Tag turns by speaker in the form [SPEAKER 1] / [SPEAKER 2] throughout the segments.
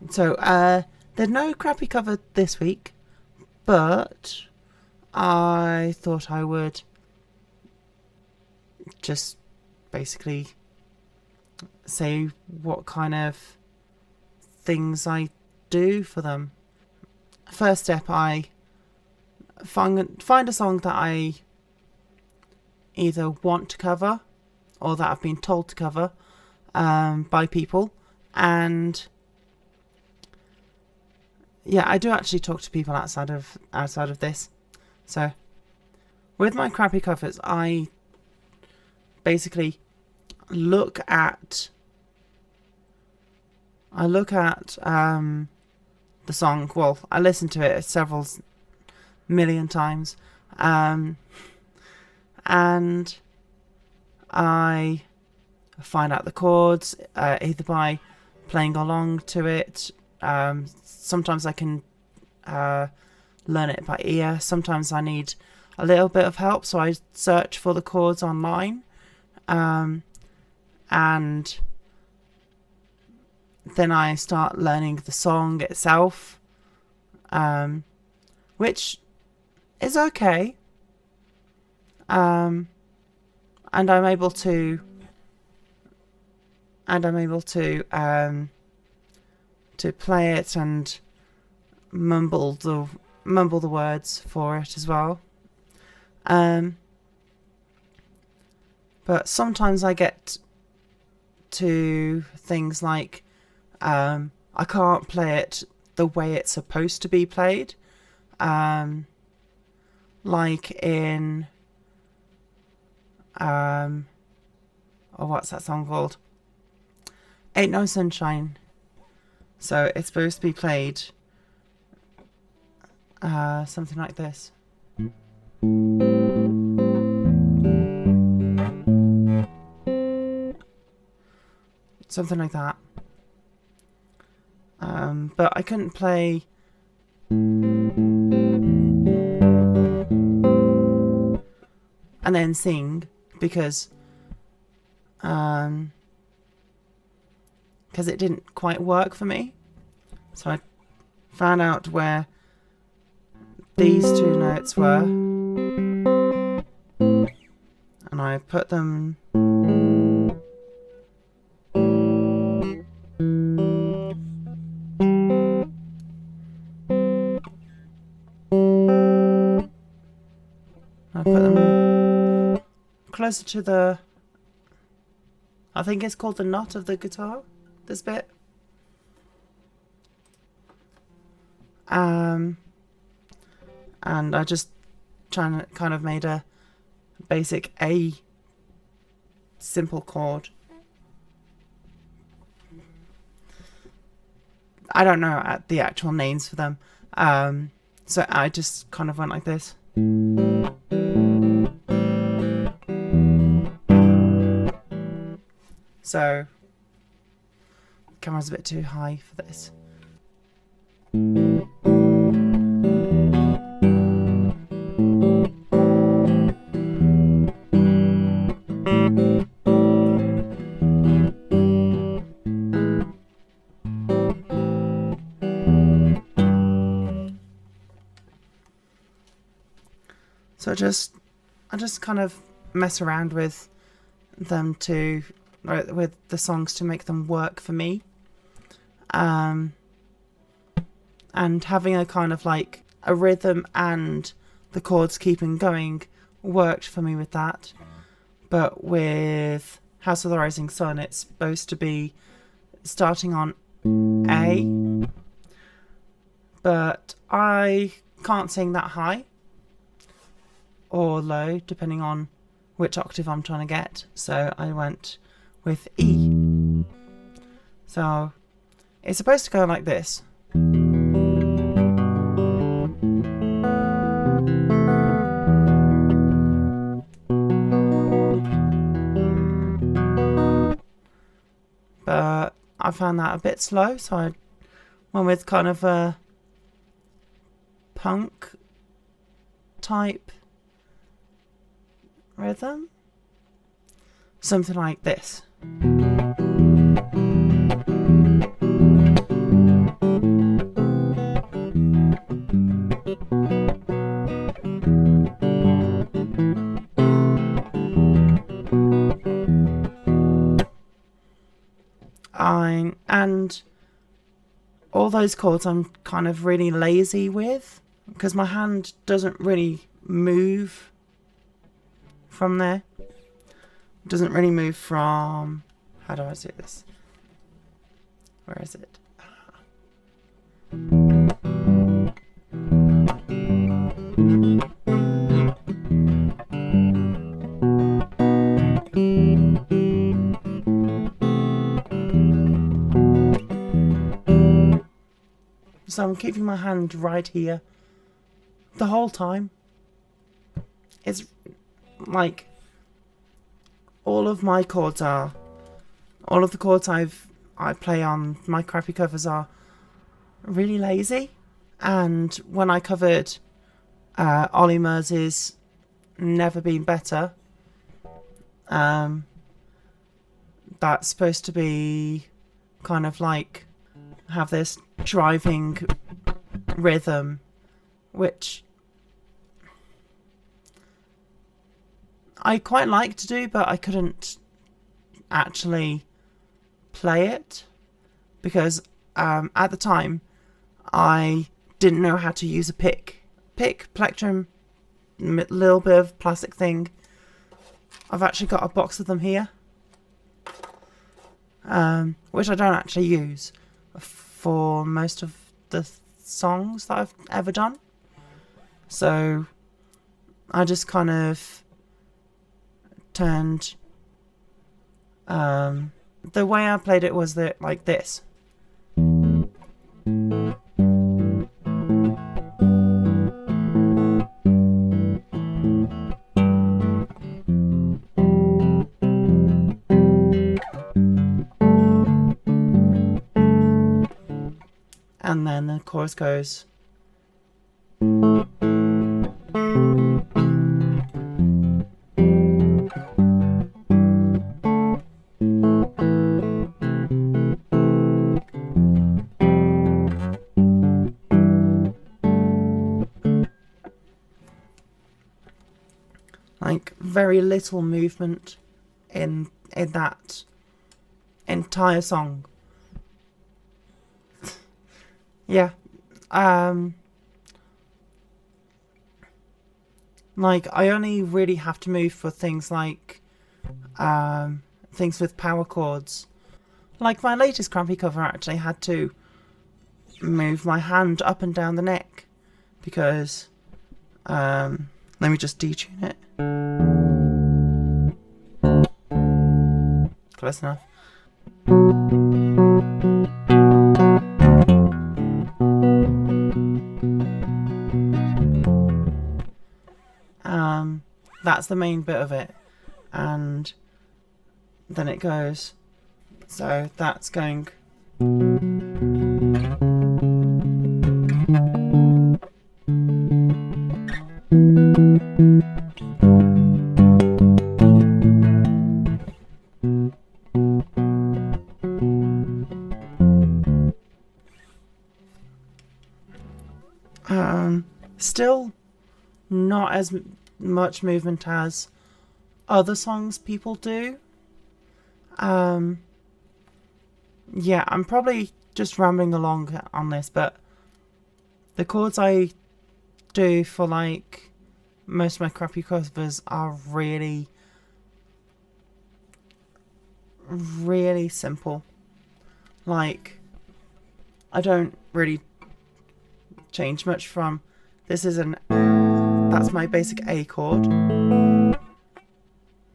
[SPEAKER 1] So, there's no crappy cover this week, but I thought I would just basically say what kind of things I do for them. First step, I find a song that I either want to cover or that I've been told to cover by people. And yeah, I do actually talk to people outside of this. So with my crappy covers, I basically look at the song. Well, I listen to it several million times, and I find out the chords either by playing along to it. Sometimes I can learn it by ear. Sometimes I need a little bit of help, so I search for the chords online, and then I start learning the song itself, which is okay. And I'm able to play it and mumble the words for it as well. But sometimes I get to things like I can't play it the way it's supposed to be played. Like in what's that song called? Ain't No Sunshine. So it's supposed to be played something like this. Something like that. But I couldn't play and then sing because it didn't quite work for me. So I found out where these two notes were, and I put them closer to the, I think it's called the nut of the guitar, this bit. And I just kind of made a basic A simple chord. I don't know the actual names for them. So I just kind of went like this. So the camera's a bit too high for this. So I just kind of mess around with them with the songs to make them work for me. And having a kind of like a rhythm and the chords keeping going worked for me with that. But with House of the Rising Sun, it's supposed to be starting on A, but I can't sing that high or low, depending on which octave I'm trying to get. So I went with E. So it's supposed to go like this. But I found that a bit slow, so I went with kind of a punk type rhythm. Something like this. and all those chords I'm kind of really lazy with, because my hand doesn't really move from there. It doesn't really move from... How do I do this? Where is it? So I'm keeping my hand right here the whole time. It's like all of the chords I play on my crappy covers are really lazy. And when I covered Ollie Mers's Never Been Better, that's supposed to be kind of like have this driving rhythm, which I quite like to do, but I couldn't actually play it because at the time I didn't know how to use a pick, plectrum, little bit of plastic thing. I've actually got a box of them here, which I don't actually use for most of the songs that I've ever done. So I just kind of turned... the way I played it was that like this. And then the chorus goes. Like very little movement in that entire song. Yeah. Like I only really have to move for things like things with power chords. Like my latest crappy cover actually had to move my hand up and down the neck because let me just detune it. Close enough. That's the main bit of it, and then it goes. So that's going. Still not as much movement as other songs people do. Yeah, I'm probably just rambling along on this, but the chords I do for like most of my crappy covers are really, really simple. Like, I don't really change much from this is that's my basic A chord,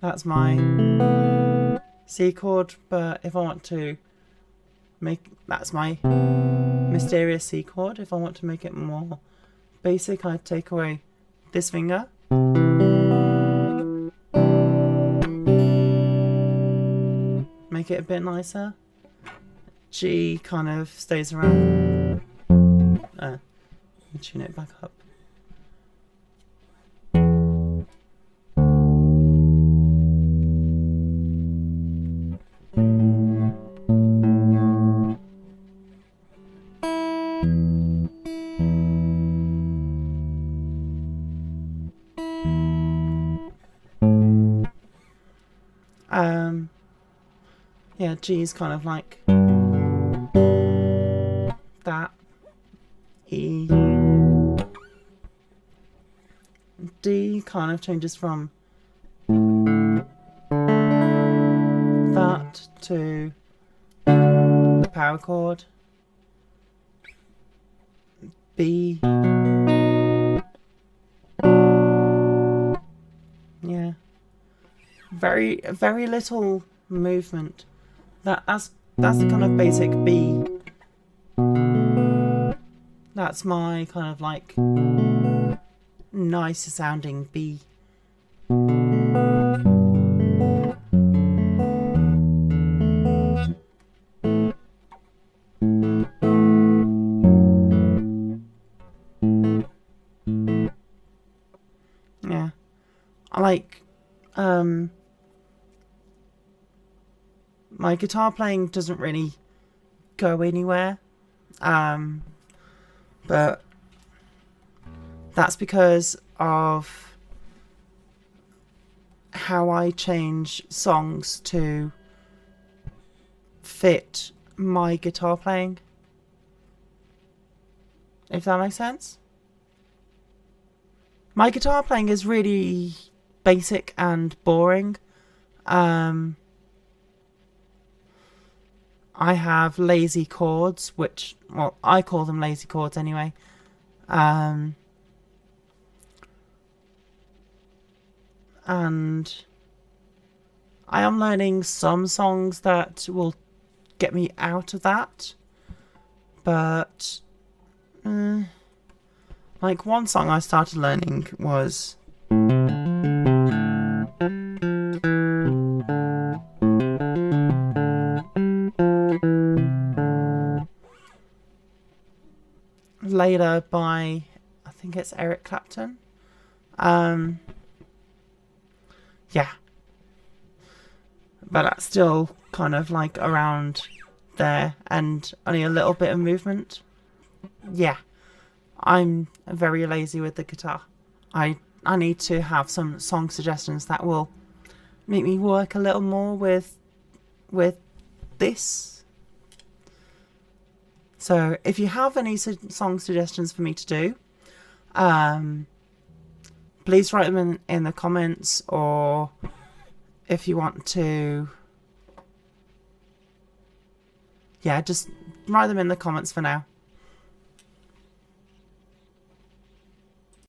[SPEAKER 1] that's my C chord, but if I want to make, that's my mysterious C chord. If I want to make it more basic, I take away this finger, make it a bit nicer. G kind of stays around. Let me tune it back up. Yeah, G is kind of like D kind of changes from that to the power chord. B. Yeah. Very little movement. That's the kind of basic B. That's my kind of like nicer sounding B. Yeah. I like my guitar playing doesn't really go anywhere. But that's because of how I change songs to fit my guitar playing. If that makes sense. My guitar playing is really basic and boring. I have lazy chords, which, well, I call them lazy chords anyway. And I am learning some songs that will get me out of that. But, like one song I started learning was Later by, I think it's Eric Clapton. Yeah. But that's still kind of like around there and only a little bit of movement. Yeah. I'm very lazy with the guitar. I need to have some song suggestions that will make me work a little more with this. So if you have any song suggestions for me to do, please write them in the comments, or if you want to, yeah, just write them in the comments for now.